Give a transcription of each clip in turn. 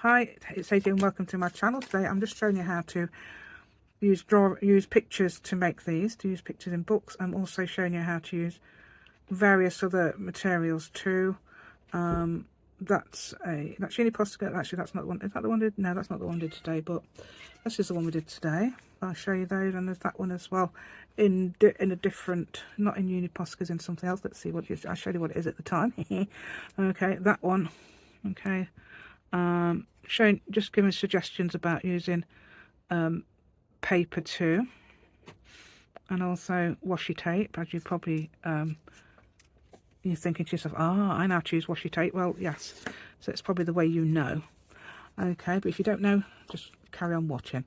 Hi, it's AJ and welcome to my channel. Today I'm just showing you how to use pictures to make these, to use pictures in books. I'm also showing you how to use various other materials too. That's Uniposca. Actually, that's not the one. Is that the one? No, that's not the one we did today. But this is the one we did today. I'll show you those, and there's that one as well, in a different, not in Uniposca's, in something else. Let's see what it is. I showed you what it is at the time. Okay, that one. Okay. Showing, just giving suggestions about using paper too, and also washi tape, as you probably you're thinking to yourself, I know how to use washi tape. Well, yes, so it's probably the way you know. Okay, but if you don't know, just carry on watching.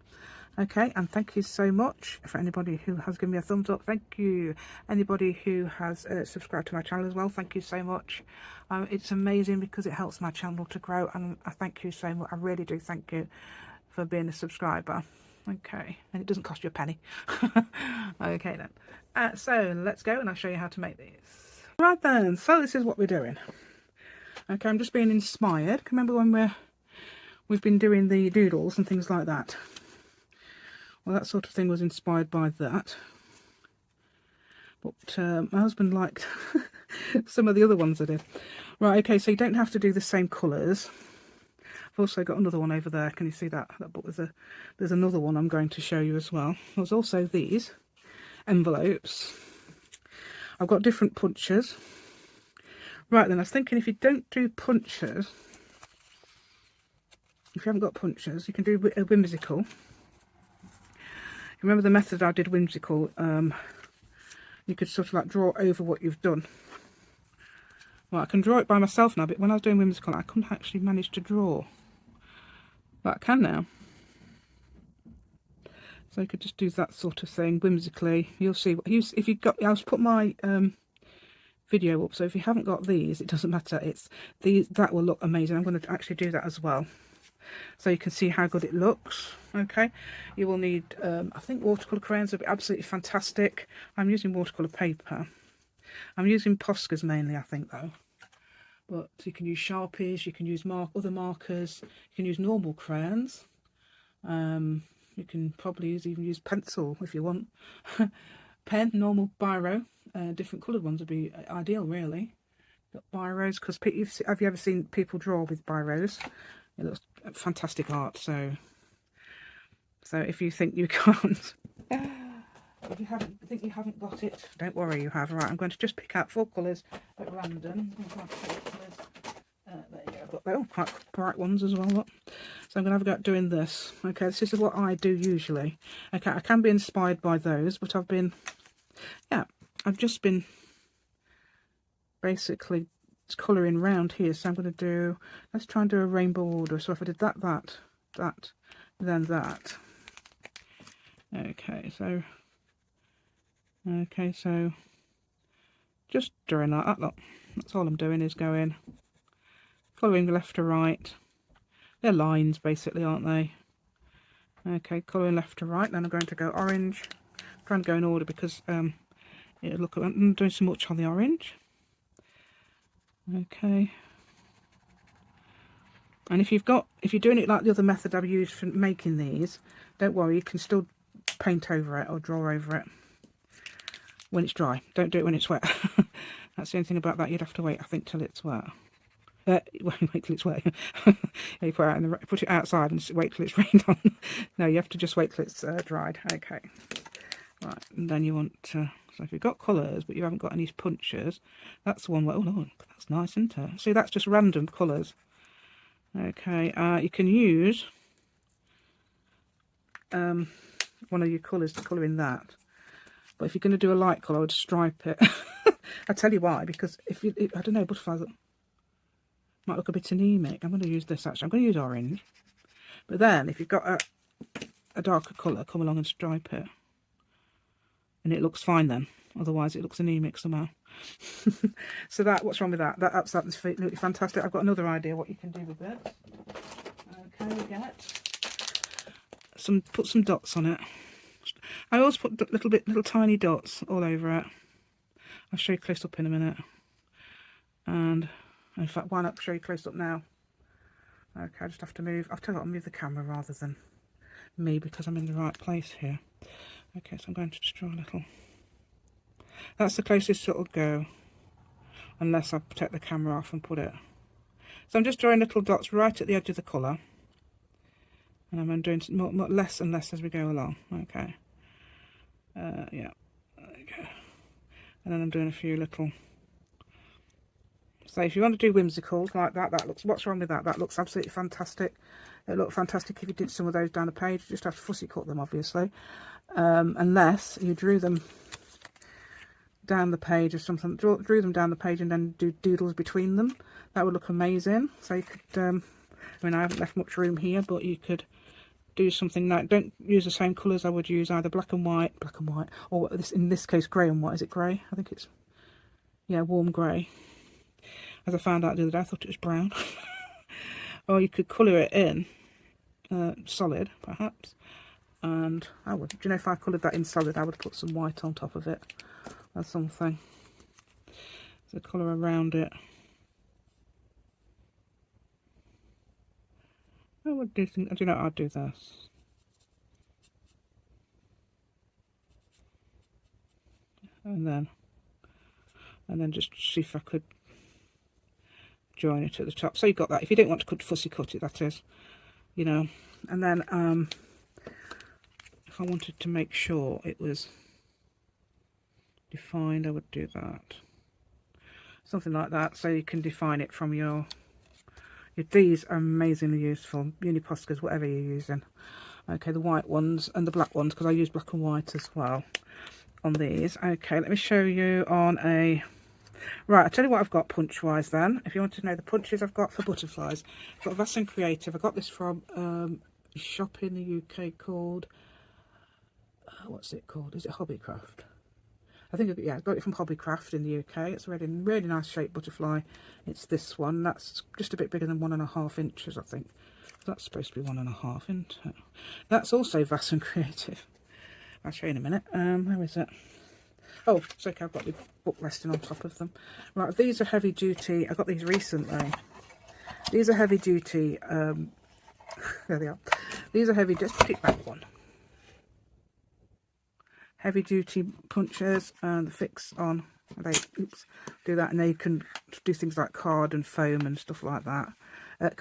Okay, and thank you so much for anybody who has given me a thumbs up. Thank you. Anybody who has subscribed to my channel as well, thank you so much. It's amazing because it helps my channel to grow, and I thank you so much. I really do thank you for being a subscriber. Okay, and it doesn't cost you a penny. Okay then. So let's go and I'll show you how to make these. Right then, so this is what we're doing. Okay, I'm just being inspired. Remember when we've been doing the doodles and things like that? Well, that sort of thing was inspired by that. But my husband liked some of the other ones I did. Right, okay, so you don't have to do the same colours. I've also got another one over there. Can you see that? But there's another one I'm going to show you as well. There's also these envelopes. I've got different punches. Right then, I was thinking if you don't do punches, if you haven't got punches, you can do a whimsical. Remember the method I did whimsical? You could sort of like draw over what you've done. Well, I can draw it by myself now, but when I was doing whimsical, I couldn't actually manage to draw. But I can now. So you could just do that sort of thing whimsically. You'll see what if you've got. I'll put my video up. So if you haven't got these, it doesn't matter. It's these that will look amazing. I'm going to actually do that as well, so you can see how good it looks. Okay, you will need I think watercolour crayons will be absolutely fantastic. I'm using watercolour paper. I'm using Posca's mainly, I think, though. But you can use Sharpies, you can use other markers, you can use normal crayons. You can probably even use pencil if you want. Pen, normal biro, different coloured ones would be ideal, really. Got biros, because have you ever seen people draw with biros? It looks fantastic art. So if you think you can't, if you think you haven't got it, don't worry, you have. Right, I'm going to just pick out 4 colours at random. There you go. But they're quite bright ones as well. Look. So I'm going to have a go at doing this. Okay, this is what I do usually. Okay, I can be inspired by those, but I've just been basically colouring round here. So I'm going to do, let's try and do a rainbow order. So if I did that, then that. Okay, so just drawing like that. Look, that's all I'm doing is going, following left to right. They're lines basically, aren't they? Okay, colouring left to right. Then I'm going to go orange. I'm trying to go in order because look, I'm not doing so much on the orange. Okay. And if you're doing it like the other method I've used for making these, don't worry, you can still paint over it or draw over it when it's dry. Don't do it when it's wet. That's the only thing about that. You'd have to wait, I think, till it's wet. Wait till it's wet. You put it outside and wait till it's rained on. No, you have to just wait till it's dried. Okay. Right, and then you want to. So if you've got colours but you haven't got any punches, that's the one where. Oh no, that's nice, isn't it? See, that's just random colours. Okay, you can use one of your colours to colour in that. But if you're going to do a light colour, I would stripe it. I'll tell you why, because I don't know, butterflies might look a bit anemic. I'm going to use this actually. I'm going to use orange. But then, if you've got a darker colour, come along and stripe it. And it looks fine then. Otherwise, it looks anemic somehow. So what's wrong with that? That's absolutely fantastic. I've got another idea what you can do with it. Okay, we put some dots on it. I always put little tiny dots all over it. I'll show you close up in a minute. And in fact, why not show you close up now? Okay, I just have to move. I'll tell you what, I'll move the camera rather than me because I'm in the right place here. Okay, so I'm going to just draw a little. That's the closest it'll go, unless I take the camera off and put it. So I'm just drawing little dots right at the edge of the colour, and I'm doing more, less and less as we go along. Okay. Yeah. There you go. And then I'm doing a few little. So if you want to do whimsicals like that, that looks. What's wrong with that? That looks absolutely fantastic. It looked fantastic if you did some of those down the page. You just have to fussy cut them, obviously, unless you drew them down the page or something. Drew them down the page and then do doodles between them. That would look amazing. So you could. I mean, I haven't left much room here, but you could do something like, don't use the same colours. I would use either black and white, or in this case grey and white. Is it grey? I think it's, yeah, warm grey. As I found out the other day, I thought it was brown. Or you could colour it in solid, perhaps. And I would, do you know, if I coloured that in solid, I would put some white on top of it or something. So colour around it. I would do things, do you know, I'd do this. And then just see if I could join it at the top. So you got that. If you didn't want to fussy cut it, that is, you know. And then if I wanted to make sure it was defined, I would do that. Something like that, so you can define it from your these are amazingly useful, Uniposcas, whatever you're using. Okay, the white ones and the black ones, because I use black and white as well on these. Okay, let me show you on a... Right, I'll tell you what I've got punch-wise then. If you want to know the punches I've got for butterflies. I've got Vass and Creative. I got this from a shop in the UK called... what's it called? Is it Hobbycraft? I think, yeah, I got it from Hobbycraft in the UK. It's a really nice shaped butterfly. It's this one. That's just a bit bigger than 1.5 inches, I think. That's supposed to be 1.5, isn't it? That's also Vass and Creative. I'll show you in a minute. Where is it? Oh, it's okay, I've got the book resting on top of them. Right, these are heavy duty. I got these recently. These are heavy duty. There they are. These are heavy, just put it back one. Heavy duty punchers, and the fix on. They do that, and they can do things like card and foam and stuff like that. Not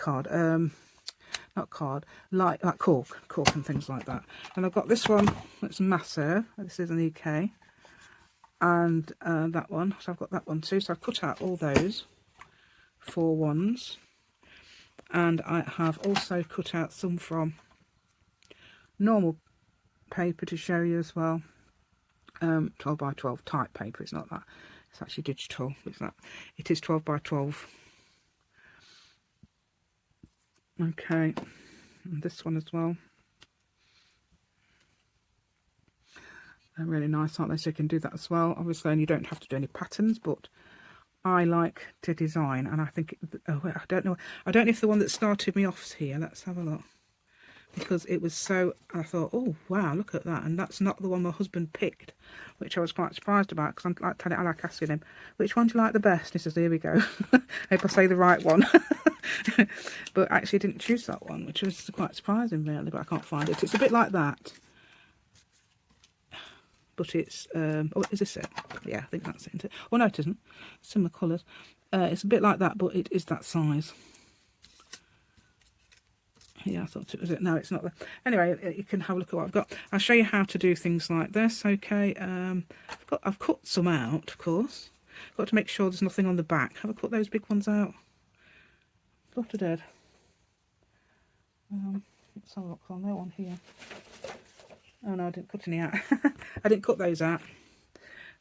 card, like cork and things like that. And I've got this one that's massive. This is an EK, and that one. So I've got that one too. So I've cut out all those 4 ones, and I have also cut out some from normal paper to show you as well. 12 by 12 type paper. It's not that. It's actually digital. It's that. It is 12 by 12. Okay, and this one as well. They're really nice, aren't they? So you can do that as well. Obviously, and you don't have to do any patterns, but I like to design, and I think, oh, I don't know if the one that started me off is here. Let's have a look. Because it was so, I thought, oh wow, look at that. And that's not the one my husband picked, which I was quite surprised about, because I like asking him, which one do you like the best? He says, here we go. Hope I say the right one. But actually didn't choose that one, which was quite surprising really, but I can't find it. It's a bit like that, but it's oh, is this it? Yeah, I think that's it, isn't it? Oh no, it isn't. Similar colours. It's a bit like that, but it is that size. Yeah, I thought it was it. No, it's not. Anyway, you can have a look at what I've got. I'll show you how to do things like this. Okay, I've cut some out, of course. Got to make sure there's nothing on the back. Have I cut those big ones out? Thought I did. Let's have a look on that one here. Oh no, I didn't cut any out. I didn't cut those out.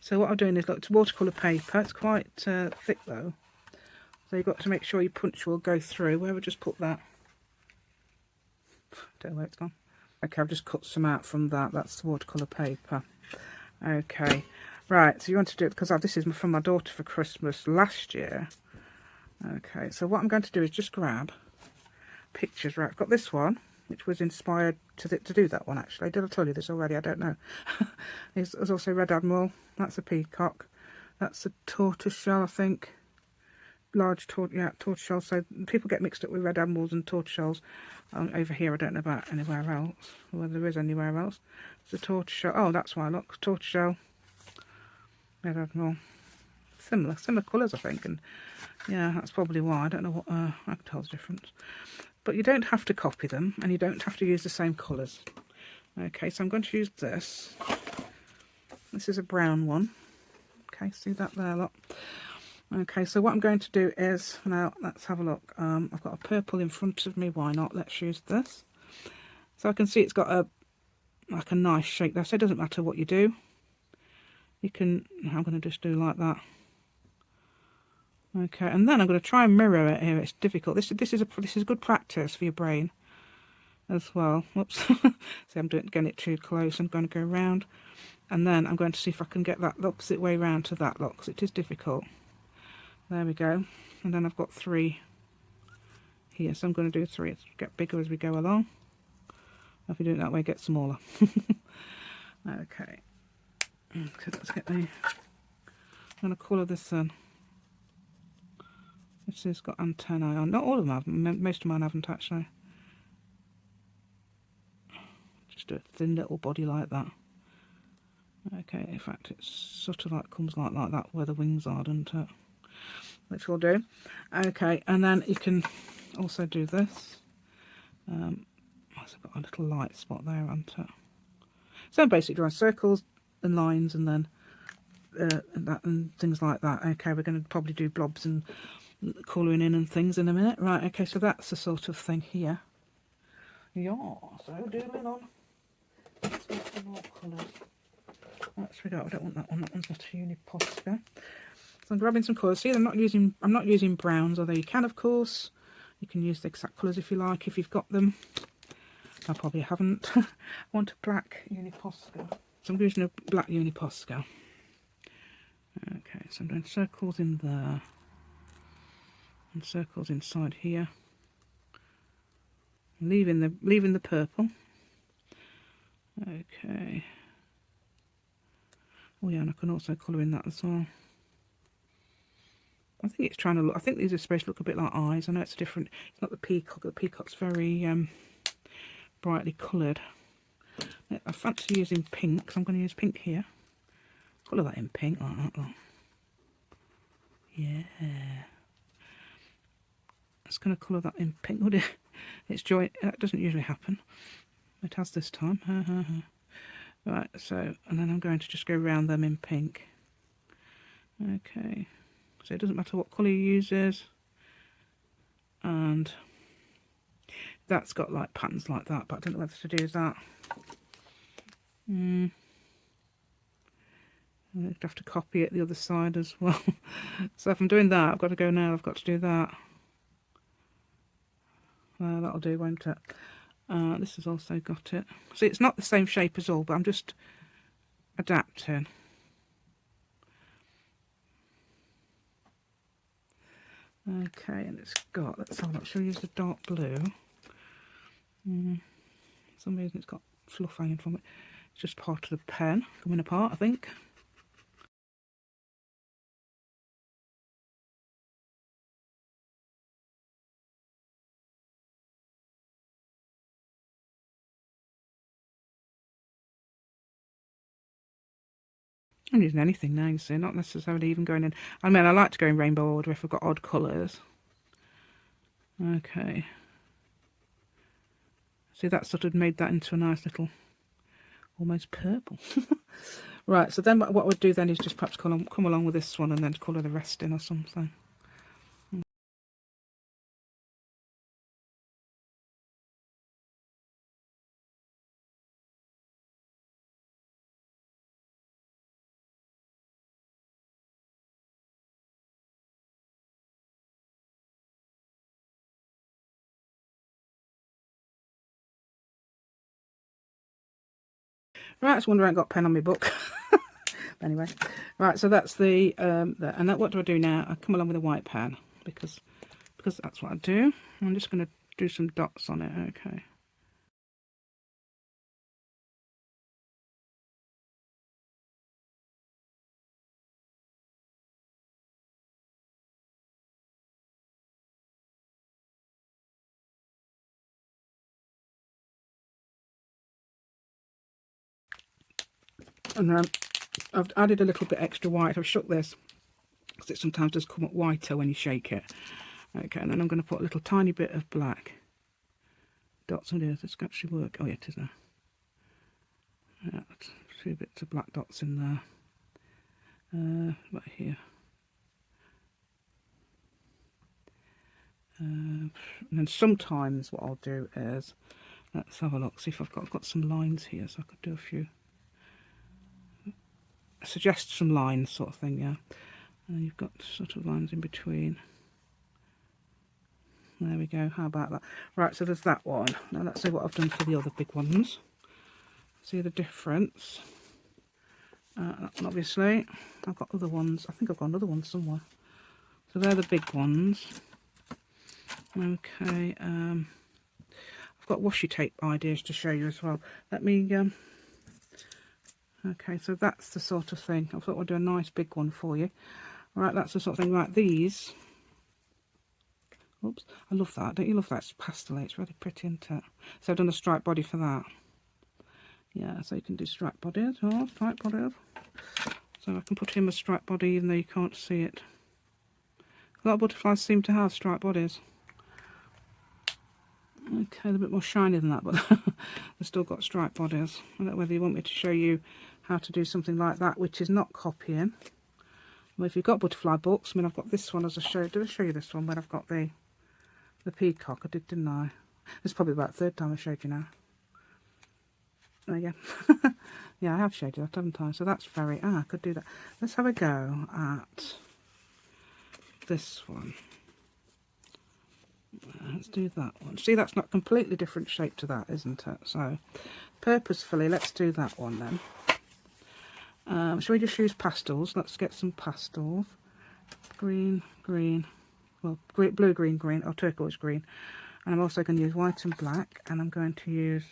So what I'm doing is, look, it's watercolour paper. It's quite thick though, so you've got to make sure your punch will go through. Where have I just put that? Don't know where it's gone. Okay, I've just cut some out from that. That's the watercolour paper. Okay, right, so you want to do it because this is from my daughter for Christmas last year. Okay, so what I'm going to do is just grab pictures. Right, I've got this one, which was inspired to do that one actually. Did I tell you this already? I don't know. There's also Red Admiral. That's a peacock. That's a tortoiseshell, I think. large tortoiseshell. So people get mixed up with red admirals and tortoiseshells. Over here, I don't know about anywhere else, whether there is anywhere else. It's a tortoiseshell. Oh, that's why. Look, tortoiseshell, red admiral. Similar colours, I think, and yeah, that's probably why. I don't know what I can tell the difference. But you don't have to copy them, and you don't have to use the same colours. Okay, so I'm going to use this. This is a brown one. Okay, see that there, look. Okay, so what I'm going to do is, now let's have a look. I've got a purple in front of me. Why not? Let's use this. So I can see it's got like a nice shape there. So it doesn't matter what you do. You can. I'm going to just do like that. Okay, and then I'm going to try and mirror it here. It's difficult. This is good practice for your brain as well. Whoops. See, I'm getting it too close. I'm going to go around, and then I'm going to see if I can get that the opposite way round to that look, because it is difficult. There we go. And then I've got 3 here, so I'm going to do 3. It's get bigger as we go along. If you do it that way, it gets smaller. Okay. So let's get the. I'm going to colour this in. This has got antennae on. Not all of them have. Most of mine haven't actually. Just do a thin little body like that. Okay, in fact, it's sort of like comes like that where the wings are, doesn't it? Which we'll do. Okay, and then you can also do this. I've got a little light spot there, hasn't it? So basically drawing circles and lines, and then and things like that. Okay, we're going to probably do blobs and colouring in and things in a minute. Right, okay, so that's the sort of thing here. Yeah, so doodling on. Let's get some more colours. That's we go. I don't want that one. That one's not a uniposter. So I'm grabbing some colours. See, I'm not using browns, although you can, of course. You can use the exact colours if you like, if you've got them. I probably haven't. I want a black uniposter. So I'm using a black uniposter. Okay, so I'm doing circles in there. And circles inside here. Leaving the purple. Okay. Oh yeah, and I can also colour in that as well. I think it's trying to look. I think these are supposed to look a bit like eyes. I know it's different. It's not the peacock. The peacock's very brightly coloured. I fancy using pink, so I'm going to use pink here. Colour that in pink like that. Look. Yeah. It's going to colour that in pink. Would it? It's joy. That doesn't usually happen. It has this time. Right. So, and then I'm going to just go around them in pink. Okay. So it doesn't matter what colour you use, and that's got like patterns like that, but I don't know whether to do that. I'd have to copy it the other side as well. So if I'm doing that, I've got to go now. I've got to do that. That'll do, won't it? This has also got it. See, it's not the same shape as all, but I'm just adapting. Okay, and it's got, let's have a look, shall we use the dark blue? For some reason it's got fluff hanging from it. It's just part of the pen coming apart, I think. I'm using anything now, you see, not necessarily even going in. I mean, I like to go in rainbow order if I've got odd colours. Okay. See, that sort of made that into a nice little, almost purple. Right, so then what we'd do then is just perhaps come along with this one and then colour the rest in or something. Right, I was wondering I got a pen on my book. Anyway, right, so that's the and that, what do I do now? I come along with a white pen because that's what I do. I'm just going to do some dots on it. Okay. And then I've added a little bit extra white. I've shook this because it sometimes does come up whiter when you shake it. Okay, and then I'm going to put a little tiny bit of black dots on here. Does this actually work? Oh yeah, it is now. Yeah, 2 bits of black dots in there. Right here. And then sometimes what I'll do is, let's have a look, see if I've got some lines here, so I could do a few, suggest some lines sort of thing, yeah. And then you've got sort of lines in between. There we go, how about that? Right, so there's that one. Now let's see what I've done for the other big ones. See the difference? That one obviously. I've got other ones, I think I've got another one somewhere. So they're the big ones. Okay, I've got washi tape ideas to show you as well. Let me, okay, so that's the sort of thing. I thought I'd do a nice big one for you. Right, that's the sort of thing. Right, these, oops, I love that. Don't you love that? It's pastel, it's really pretty, isn't it? So I've done a striped body for that. Yeah, so you can do striped bodies, or striped bodies. So I can put in a striped body even though you can't see it. A lot of butterflies seem to have striped bodies. Okay, they're a bit more shiny than that, but they've still got striped bodies. I don't know whether you want me to show you how to do something like that, which is not copying. Well, if you've got butterfly books, I mean, I've got this one as I showed. Did I show you this one when I've got the peacock? I did, didn't I? It's probably about the 3rd time I showed you now. There you go. Yeah, I have showed you that, haven't I? So that's very, I could do that. Let's have a go at this one. Let's do that one. See, that's not completely different shape to that, isn't it? So purposefully, let's do that one then. Shall we just use pastels? Let's get some pastels. Green, green, well, green, blue, green, green, or turquoise green. And I'm also going to use white and black, and I'm going to use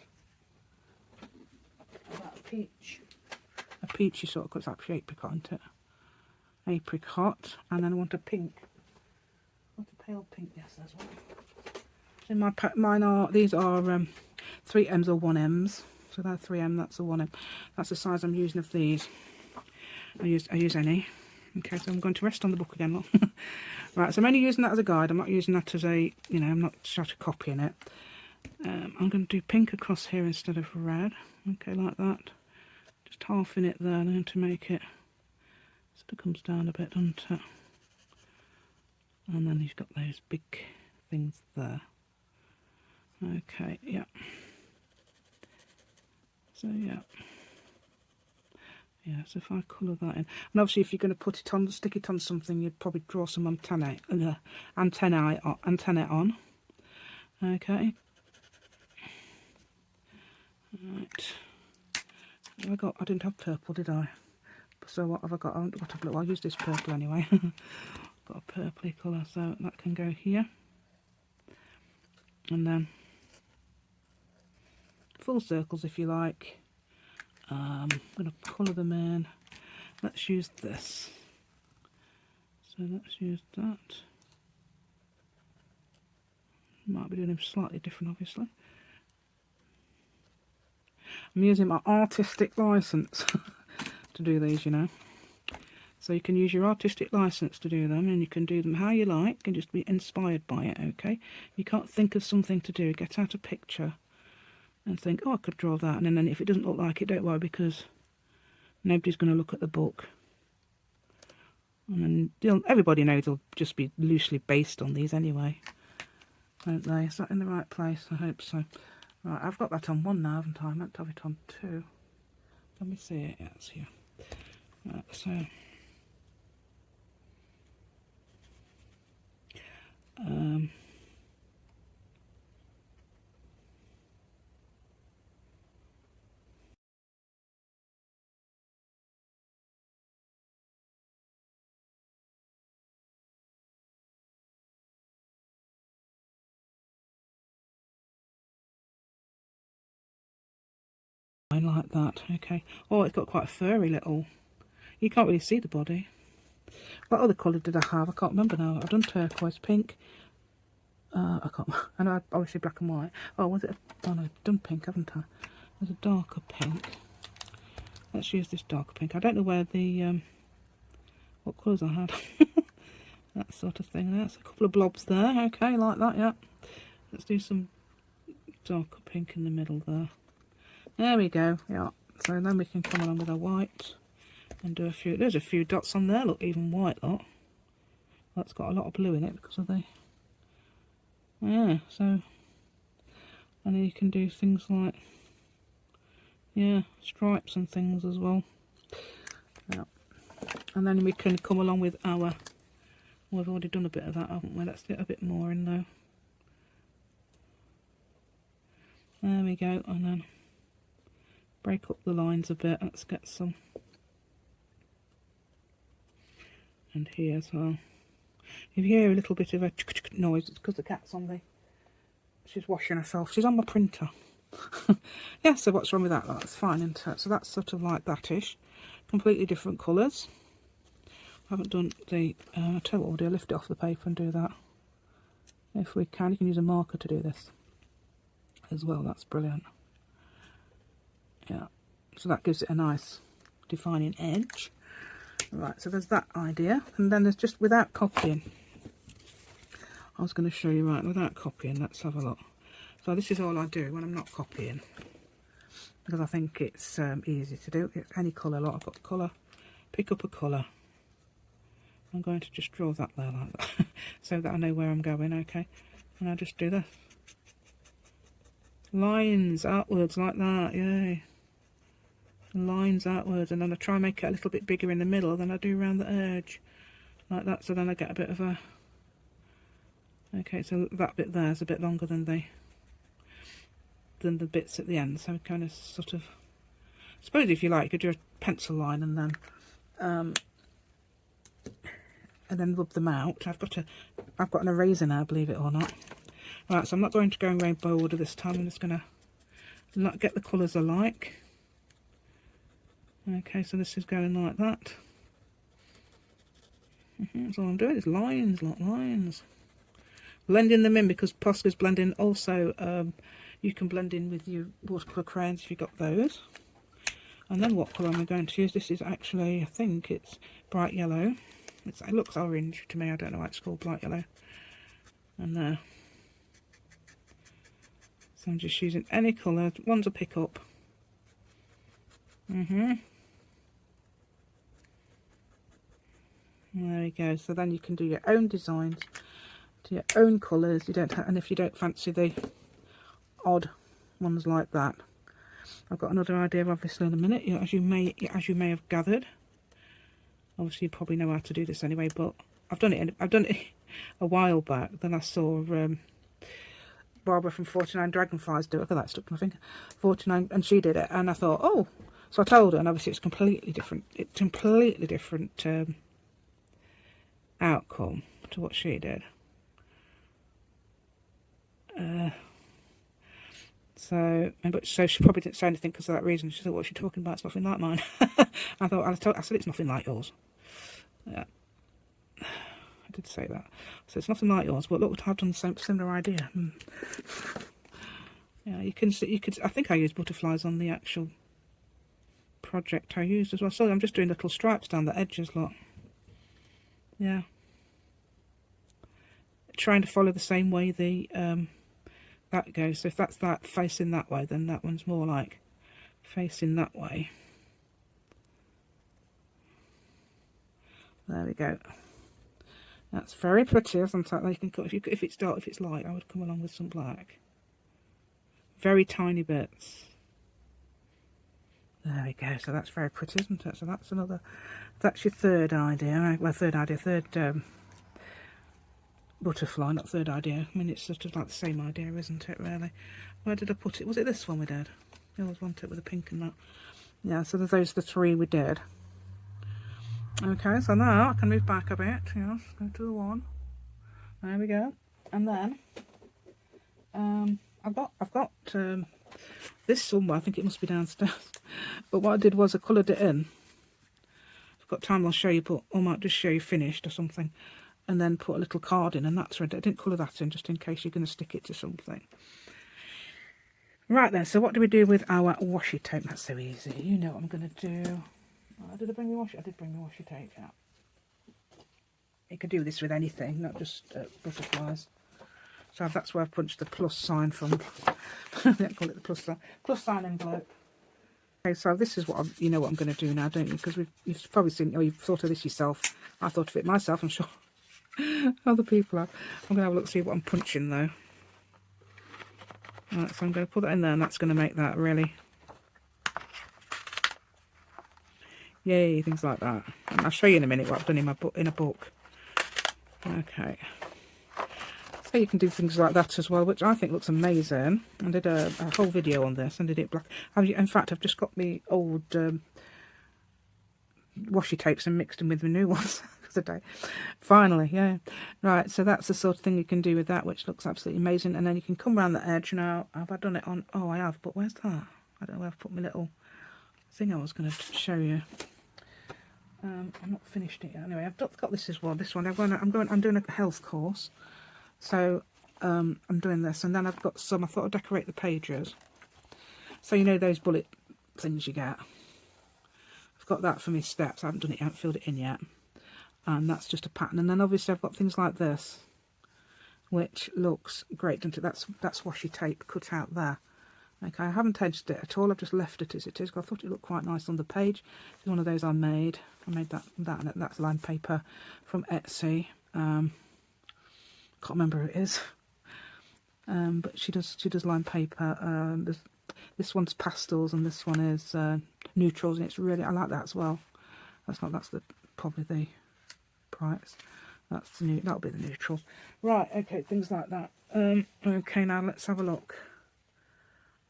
a peach. A peachy sort of, because that's apricot, isn't it? Apricot, and then I want a pink. I want a pale pink, yes, there's one. So mine are, these are 3Ms or 1Ms. So they're 3M, that's a 1M. That's the size I'm using of these. I use any. Okay, so I'm going to rest on the book again. Right, so I'm only using that as a guide. I'm not using that as a, you know, I'm not sort of copying it. I'm going to do pink across here instead of red. Okay, like that. Just half in it there, then to make it sort of comes down a bit, doesn't it? And then you've got those big things there. Okay, yeah. So yeah. Yeah, so if I colour that in, and obviously if you're going to put it on, stick it on something, you'd probably draw some antennae on. Okay. Right. I didn't have purple, did I? So what have I got? I haven't got a blue. I'll use this purple anyway. Got a purpley colour, so that can go here. And then full circles if you like. I'm going to colour them in. Let's use this. So let's use that. Might be doing them slightly different, obviously. I'm using my artistic license to do these, you know. So you can use your artistic license to do them, and you can do them how you like and just be inspired by it, okay? You can't think of something to do, get out a picture and think, oh, I could draw that, and then if it doesn't look like it, don't worry, because nobody's going to look at the book. And then everybody knows they'll just be loosely based on these anyway, won't they? Is that in the right place? I hope so. Right, I've got that on 1 now, haven't I? I meant to have it on 2. Let me see it. Yeah, it's here. Right, so I like that. Okay. Oh, it's got quite a furry little. You can't really see the body. What other colour did I have? I can't remember now. I've done turquoise, pink. I can't. I know, obviously black and white. Oh, was it? Oh no, I've done pink, haven't I? There's a darker pink. let's use this darker pink. I don't know where the what colours I had. That sort of thing. That's a couple of blobs there. Okay, like that. Yeah. Let's do some darker pink in the middle there. There we go. Yeah. So then we can come along with our white and do a few. There's a few dots on there. Look, even white lot. That's got a lot of blue in it because of the. Yeah. So, and then you can do things like, yeah, stripes and things as well. Yeah. And then we can come along with our. Well, we've already done a bit of that, haven't we? Let's get a bit more in though. There we go, and then break up the lines a bit. Let's get some. And here as well. If you hear a little bit of a noise, it's because the cat's on the. She's washing herself. She's on my printer. Yeah, so what's wrong with that? That's fine, isn't it? So that's sort of like that-ish. Completely different colours. I haven't done the, I'll tell you what we'll do, I'll lift it off the paper and do that. If we can, you can use a marker to do this as well, that's brilliant. Yeah, so that gives it a nice defining edge. Right, so there's that idea. And then there's just, without copying, I was going to show you, right, without copying, let's have a look. So this is all I do when I'm not copying, because I think it's easy to do. It's any colour, look, I've got the colour, pick up a colour. I'm going to just draw that there like that, so that I know where I'm going, okay? And I just do this. Lines outwards like that, yay. Lines outwards, and then I try and make it a little bit bigger in the middle than I do around the edge. Like that, so then I get a bit of a... Okay, so that bit there is a bit longer than the bits at the end, so kind of sort of... I suppose if you like, you could do a pencil line and then rub them out. I've got an eraser now, believe it or not. Right, so I'm not going to go in rainbow order this time. I'm just going to get the colours I like. Okay, so this is going like that. That's all I'm doing is lines, like lines. Blending them in, because Posca's blending. Also, you can blend in with your watercolour crayons if you've got those. And then what colour am I going to use? This is actually, I think it's bright yellow. It looks orange to me, I don't know why it's called bright yellow. And there. So I'm just using any colour, ones I pick up. There we go. So then you can do your own designs, to your own colours. You don't have, and if you don't fancy the odd ones like that, I've got another idea obviously in a minute. As you may have gathered. Obviously, you probably know how to do this anyway, but I've done it a while back. Then I saw Barbara from 49 Dragonflies do it. Look at that, stuck to my finger. 49, and she did it, and I thought, oh. So I told her, and obviously it's completely different. It's completely different outcome to what she did. So she probably didn't say anything because of that reason. She thought, what's she talking about? It's nothing like mine. I said it's nothing like yours. Yeah, I did say that. So it's nothing like yours, but look, I've done the same similar idea. Yeah, you can see. I think I used butterflies on the actual project I used as well. So I'm just doing little stripes down the edges, look. Yeah, trying to follow the same way the that goes. So if that's that facing that way, then that one's more like facing that way. There we go. That's very pretty. Sometimes you can cut, if it's dark, if it's light, I would come along with some black. Very tiny bits. There we go. So that's very pretty, isn't it? So that's another. That's your third idea. Well, third butterfly, not third idea. I mean, it's sort of like the same idea, isn't it, really? Where did I put it? Was it this one we did? I always want it with the pink and that. Yeah, so those are the three we did. Okay, so now I can move back a bit. Yes, go to the one. There we go. And then I've got this somewhere. I think it must be downstairs. But what I did was I coloured it in. If I've got time, I'll show you, but I might just show you finished or something. And then put a little card in, and that's red. I didn't colour that in just in case you're going to stick it to something. Right then, so what do we do with our washi tape? That's so easy. You know what I'm going to do. Oh, did I bring the washi? I did bring the washi tape out. You could do this with anything, not just butterflies. So that's where I've punched the plus sign from. I don't call it the plus sign envelope. Okay, so this is what you know what I'm going to do now, don't you? Because you've probably seen, or you've thought of this yourself. I thought of it myself, I'm sure other people have. I'm going to have a look, see what I'm punching though. Right, so I'm going to put that in there, and that's going to make that really, yay, things like that. And I'll show you in a minute what I've done in my book, in a book. Okay, so you can do things like that as well, which I think looks amazing. I did a whole video on this and did it black. In fact, I've just got me old washi tapes and mixed them with the new ones today. Finally, yeah. Right, so that's the sort of thing you can do with that, which looks absolutely amazing. And then you can come around the edge. Now, have I done it on? Oh, I have, but where's that? I don't know where I've put my little thing I was going to show you. I'm not finished it yet. Anyway, I've got this as well. This one, I'm doing a health course, so I'm doing this, and then I've got some. I thought I'd decorate the pages. So you know those bullet things you get. I've got that for my steps. I haven't done it. I haven't filled it in yet. And that's just a pattern. And then obviously I've got things like this, which looks great, doesn't it? That's washi tape cut out there. Okay, I haven't edged it at all. I've just left it as it is, because I thought it looked quite nice on the page. It's one of those I made. I made that and that's lined paper from Etsy. Can't remember who it is. But she does lined paper. This one's pastels and this one is neutrals, and it's really, I like that as well. That's probably the price. That'll be the neutrals. Right, okay, things like that. Okay, now let's have a look.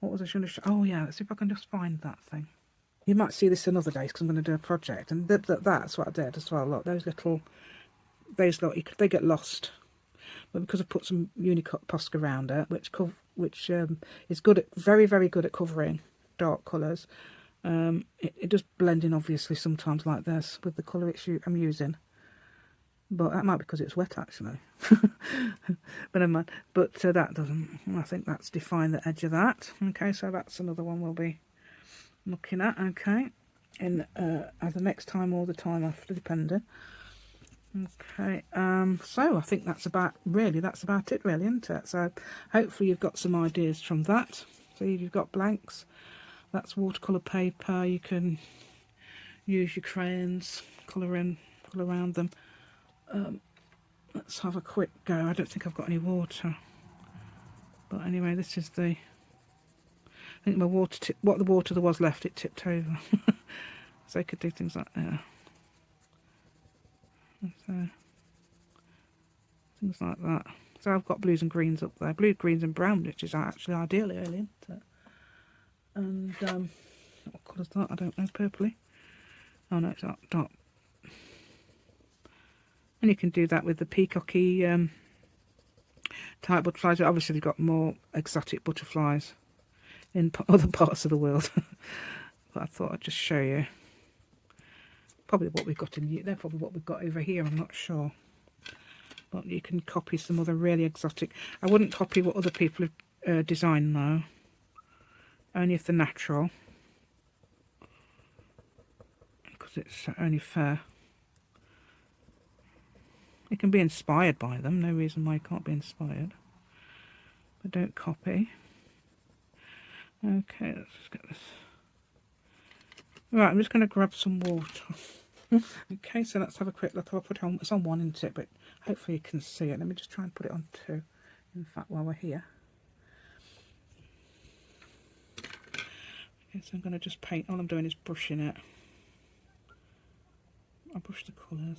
What was I going to show? Oh yeah, let's see if I can just find that thing. You might see this another day because I'm going to do a project, and that's what I did as well. Look, they get lost, but because I've put some Unicut Posca around it, which is good at, very very good at covering dark colours. It does blend in obviously sometimes like this with the colour I'm using. But that might be because it's wet actually. But never mind. But that doesn't. I think that's defined the edge of that. Okay, so that's another one we'll be looking at. Okay, in either next time or the time after, depending. Okay, so I think that's about it really, isn't it? So hopefully you've got some ideas from that. So you've got blanks. That's watercolour paper. You can use your crayons, colour around them. Let's have a quick go. I don't think I've got any water, but anyway, this is I think my water what the water there was left, it tipped over. So I could do things like that. So things like that. So I've got blues and greens up there, blue, greens and brown, which is actually ideal, really, isn't it? And what colour's that? I don't know. Purpley. Oh no, it's dark. And you can do that with the peacocky type butterflies. Obviously, they've got more exotic butterflies in other parts of the world. But I thought I'd just show you. Probably what we've got they're probably what we've got over here, I'm not sure. But you can copy some other really exotic. I wouldn't copy what other people have designed though. Only if they're natural. Because it's only fair. You can be inspired by them, no reason why you can't be inspired. But don't copy. Okay, let's just get this. Right, I'm just going to grab some water. Okay, so let's have a quick look. I'll put it on, it's on one, isn't it? But hopefully you can see it. Let me just try and put it on two, in fact, while we're here. Okay, so I'm going to just paint. All I'm doing is brushing it. I'll brush the colours.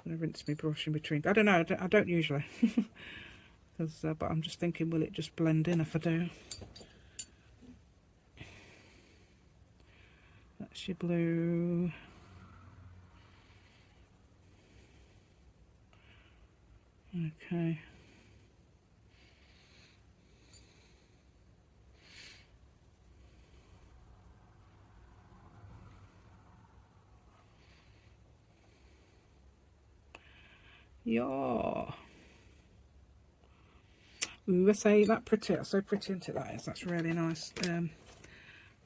I'm going to rinse my brush in between. I don't know, I don't usually. But I'm just thinking, will it just blend in if I do? That's your blue. Okay. Yeah. Ooh, I say that pretty. That's so pretty, isn't it? That is. That's really nice.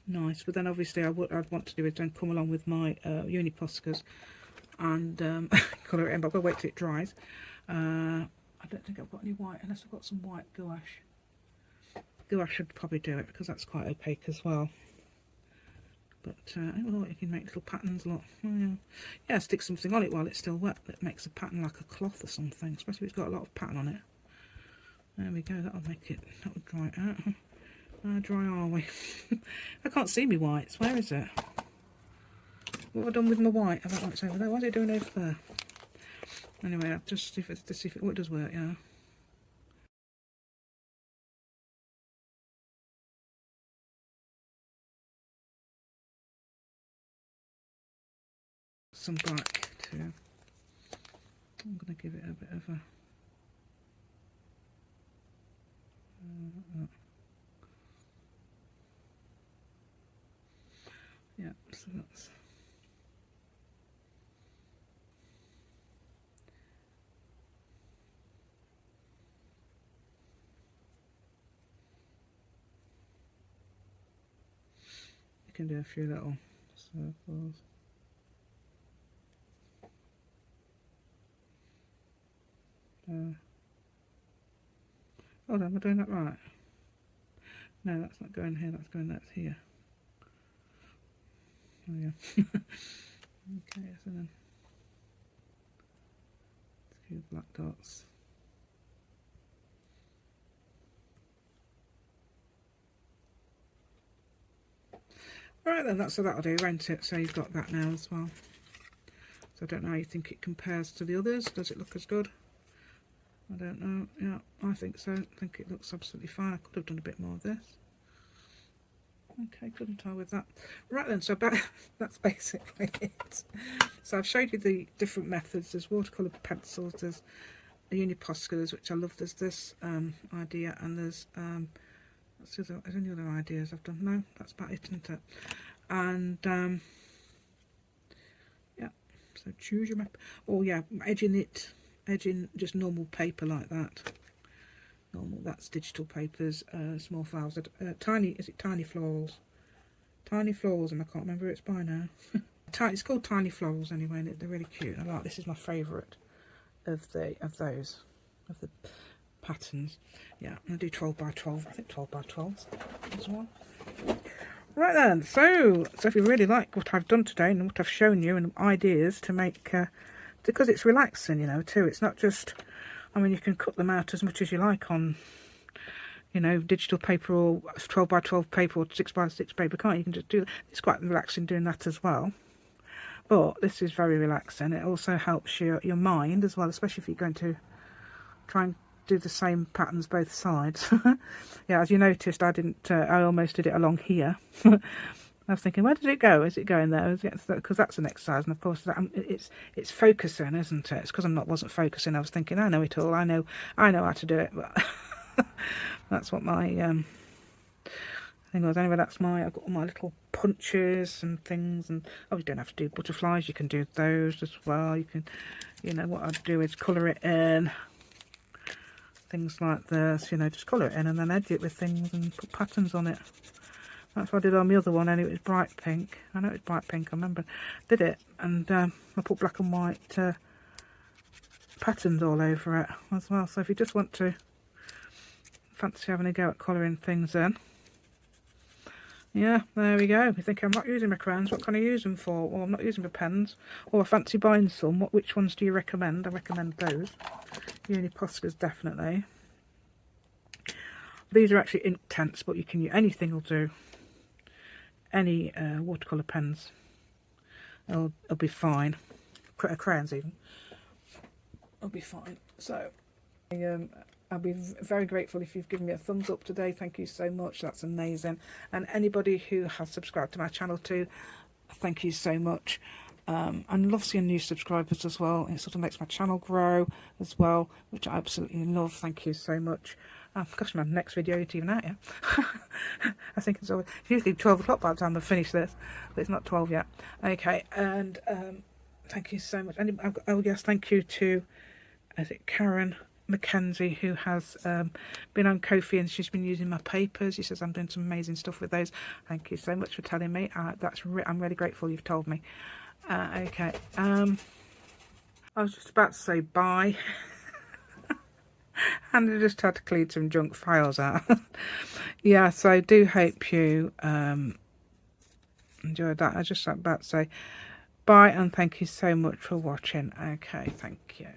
Nice. But then obviously I'd want to do is then come along with my uni poscas and colour it in, but I've got to wait till it dries. I don't think I've got any white unless I've got some white gouache. Gouache should probably do it because that's quite opaque as well. But oh, you can make little patterns. Look, oh, yeah, stick something on it while it's still wet that makes a pattern like a cloth or something, especially if it's got a lot of pattern on it. There we go. That'll make it. That'll dry it out. How dry are we? I can't see me whites. Where is it? What have I done with my white? Have I got it over there? Why is it doing over there? Anyway, I'll just see if it oh, it does work. Yeah. Some black too. I'm going to give it a bit of a yeah, so that's you can do a few little circles. Hold on, am I doing that right? No, that's not going here, that's going, that's here. Oh yeah. Okay, so then a few black dots. Right then, that's so that'll do, won't it? So you've got that now as well. So I don't know how you think it compares to the others. Does it look as good? I don't know. Yeah, I think so. I think it looks absolutely fine. I could have done a bit more of this. Okay, couldn't I with that? Right then, so that's basically it. So I've showed you the different methods. There's watercolour pencils, there's uni poscas, which I love. There's this idea, and there's any other ideas I've done? No, that's about it, isn't it? And yeah, so choose your map. Oh yeah, edging just normal paper like that. Normal, that's digital papers, small flowers, tiny florals? Tiny florals, and I can't remember it's by now. It's called tiny florals anyway, and they're really cute. I like this is my favourite of the patterns. Yeah, I'm gonna do 12 by 12. I think 12 by 12 as well. Right then, so if you really like what I've done today and what I've shown you and ideas to make, because it's relaxing, you know, too. It's not just, I mean, you can cut them out as much as you like on, you know, digital paper or 12 by 12 paper or 6 by 6 paper, can't you? You can just do, it's quite relaxing doing that as well. But this is very relaxing. It also helps your mind as well, especially if you're going to try and do the same patterns both sides. Yeah, as you noticed, I didn't, I almost did it along here. I was thinking, where did it go? Is it going there? Because that's an exercise, and of course it's focusing, isn't it? It's because I wasn't focusing. I was thinking, I know it all. I know how to do it. But that's what my thing was. Anyway, I've got all my little punches and things, and oh, you don't have to do butterflies. You can do those as well. You can, you know, what I'd do is colour it in. Things like this, you know, just colour it in and then edge it with things and put patterns on it. That's what I did on the other one, and it was bright pink. I know it was bright pink, I remember. Did it, and I put black and white patterns all over it as well. So if you just want to fancy having a go at colouring things in, yeah, there we go. You think I'm not using my crayons, what can I use them for? Well, I'm not using my pens, or I fancy buying some. Which ones do you recommend? I recommend those. Uni Poscas, definitely. These are actually ink tents, but you can use anything will do. Any watercolour pens, it'll be fine. Crayons even, it'll be fine. So I'll be very grateful if you've given me a thumbs up today. Thank you so much, that's amazing. And anybody who has subscribed to my channel too, thank you so much. And love seeing new subscribers as well. It sort of makes my channel grow as well, which I absolutely love. Thank you so much. Gosh, my next video isn't even out yet. I think it's usually 12 o'clock by the time I finish this, but it's not 12 yet. Okay, and thank you so much. And oh yes, thank you to, is it Karen Mackenzie, who has been on Ko-fi, and she's been using my papers. She says I'm doing some amazing stuff with those. Thank you so much for telling me. I'm really grateful you've told me. Okay. I was just about to say bye. And I just had to clean some junk files out. Yeah, so I do hope you enjoyed that. I just about to say bye, and thank you so much for watching. Okay, thank you.